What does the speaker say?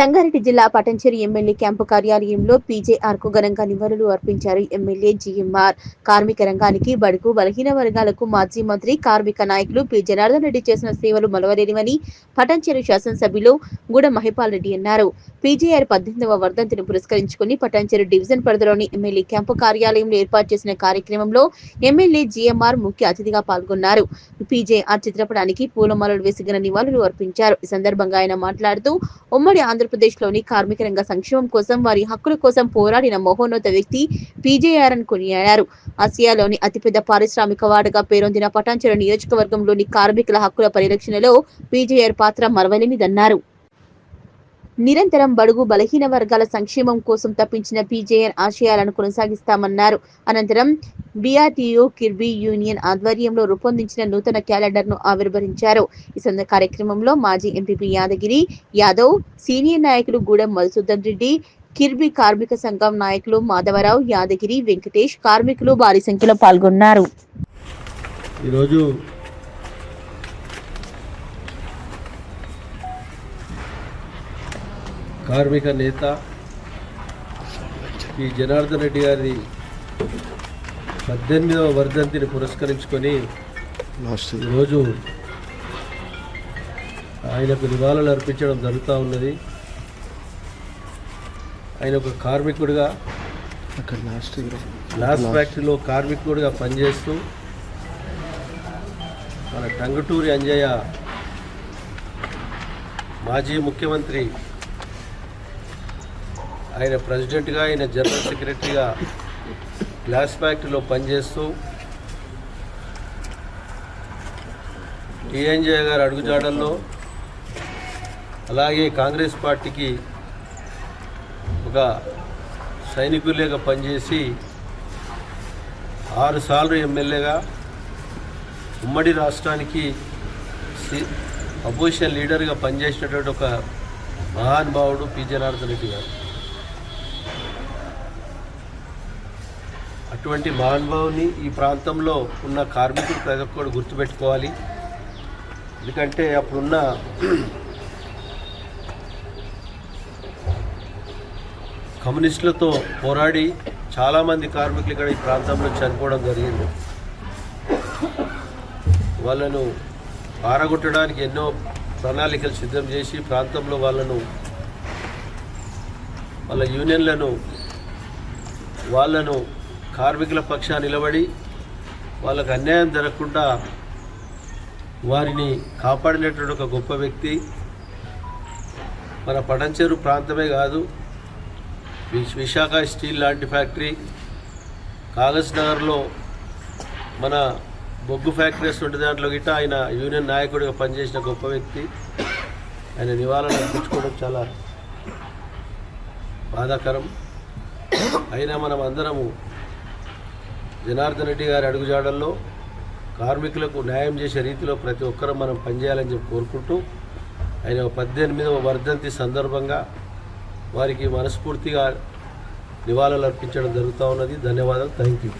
సంగారెడ్డి జిల్లా Patancheru MLA camp కార్యాలయంలో PJR కు ఘనంగా నివాళులు అర్పించారు. ఎమ్మెల్యే జీఎంఆర్ కార్మిక రంగానికి, బడుగు బలహీన వర్గాలకు మాజీ మంత్రి, కార్మిక నాయకులు పి జనార్దన్ రెడ్డి చేసిన సేవలు మలవలేనివని పటంచెరు శాసనసభ్యులు గూడ మహిపాల్ రెడ్డి అన్నారు. పీజేఆర్ 18వ వర్ధంతిని పురస్కరించుకుని పటంచెరు డివిజన్ పరిధిలోని ఎమ్మెల్యే క్యాంపు కార్యాలయంలో ఏర్పాటు చేసిన కార్యక్రమంలో ఎమ్మెల్యే జీఎంఆర్ ముఖ్య అతిథిగా పాల్గొన్నారు. పీజేఆర్ చిత్రపటానికి పూలమాలలు వేసి ఘన నివాళులు అర్పించారు. ఈ సందర్భంగా ఆయన మాట్లాడుతూ ఉమ్మడి ఆంధ్రప్రదేశ్లోని కార్మిక రంగ సంక్షేమం కోసం, వారి హక్కుల కోసం పోరాడిన మహోన్నత వ్యక్తి పీజేఆర్ అని కొనియాడారు. ఆసియాలోని అతిపెద్ద పారిశ్రామికవాడగా పేరొందిన పటాన్చెరు నియోజకవర్గంలోని కార్మికుల హక్కుల పరిరక్షణలో పీజేఆర్ పాత్ర మరవలేనిదన్నారు. నిరంతరం బడుగు బలహీన వర్గాల సంక్షేమం కోసం తప్పించిన పీజేఆర్ ఆశయాలను కొనసాగిస్తామన్నారు. అనంతరం బీఆర్టీయూ కిర్బీ యూనియన్ ఆధ్వర్యంలో రూపొందించిన నూతన క్యాలెండర్ను ఆవిర్భవించారు. ఈ కార్యక్రమంలో మాజీ ఎంపీపీ యాదగిరి యాదవ్, సీనియర్ నాయకులు గూడెం మధుసూదన్ రెడ్డి, కిర్బీ కార్మిక సంఘం నాయకులు మాధవరావు, యాదగిరి, వెంకటేష్, కార్మికులు భారీ సంఖ్యలో పాల్గొన్నారు. ఈరోజు కార్మిక నేత పి జనార్దన్ రెడ్డి గారి 18వ వర్ధంతిని పురస్కరించుకొని ఈరోజు ఆయనకు నివాళులు అర్పించడం జరుగుతూ ఉన్నది. ఆయన ఒక కార్మికుడిగా గ్లాస్ ఫ్యాక్టరీలో కార్మికుడిగా పనిచేస్తూ మన టంగుటూరి అంజయ్య మాజీ ముఖ్యమంత్రి, ఆయన ప్రెసిడెంట్గా, ఆయన జనరల్ సెక్రటరీగా గ్లాస్ ఫ్యాక్టరీలో పనిచేస్తూ టీఎన్జే గారు అడుగుజాడల్లో, అలాగే కాంగ్రెస్ పార్టీకి ఒక సైనికులుగా పనిచేసి 6 సార్లు ఎమ్మెల్యేగా ఉమ్మడి రాష్ట్రానికి అపోజిషన్ లీడర్గా పనిచేసినటువంటి ఒక మహానుభావుడు పి జనార్దన్ రెడ్డి గారు. అటువంటి మహానుభావుని ఈ ప్రాంతంలో ఉన్న కార్మికులు ప్రతి ఒక్కరు గుర్తుపెట్టుకోవాలి. ఎందుకంటే అప్పుడున్న కమ్యూనిస్టులతో పోరాడి చాలామంది కార్మికులు ఇక్కడ ఈ ప్రాంతంలో చనిపోవడం జరిగింది. వాళ్ళను పారగొట్టడానికి ఎన్నో ప్రణాళికలు సిద్ధం చేసి ప్రాంతంలో వాళ్ళ యూనియన్లను కార్మికుల పక్షాన్ని నిలబడి వాళ్ళకు అన్యాయం జరగకుండా వారిని కాపాడినటువంటి ఒక గొప్ప వ్యక్తి. మన పటంచెరు ప్రాంతమే కాదు, విశాఖ స్టీల్ లాంటి ఫ్యాక్టరీ, కాగజ్ నగర్లో మన బొగ్గు ఫ్యాక్టరీస్ ఉండే దాంట్లో గిట్ట ఆయన యూనియన్ నాయకుడిగా పనిచేసిన గొప్ప వ్యక్తి. ఆయన నివాళులు అర్పించుకోవడం చాలా బాధాకరం. అయినా మనం అందరము జనార్దన్ రెడ్డి గారి అడుగుజాడల్లో కార్మికులకు న్యాయం చేసే రీతిలో ప్రతి ఒక్కరూ మనం పనిచేయాలని చెప్పి కోరుకుంటూ, ఆయన 18వ వర్ధంతి సందర్భంగా వారికి మనస్ఫూర్తిగా నివాళులు అర్పించడం జరుగుతూ ఉన్నది. ధన్యవాదాలు. Thank you.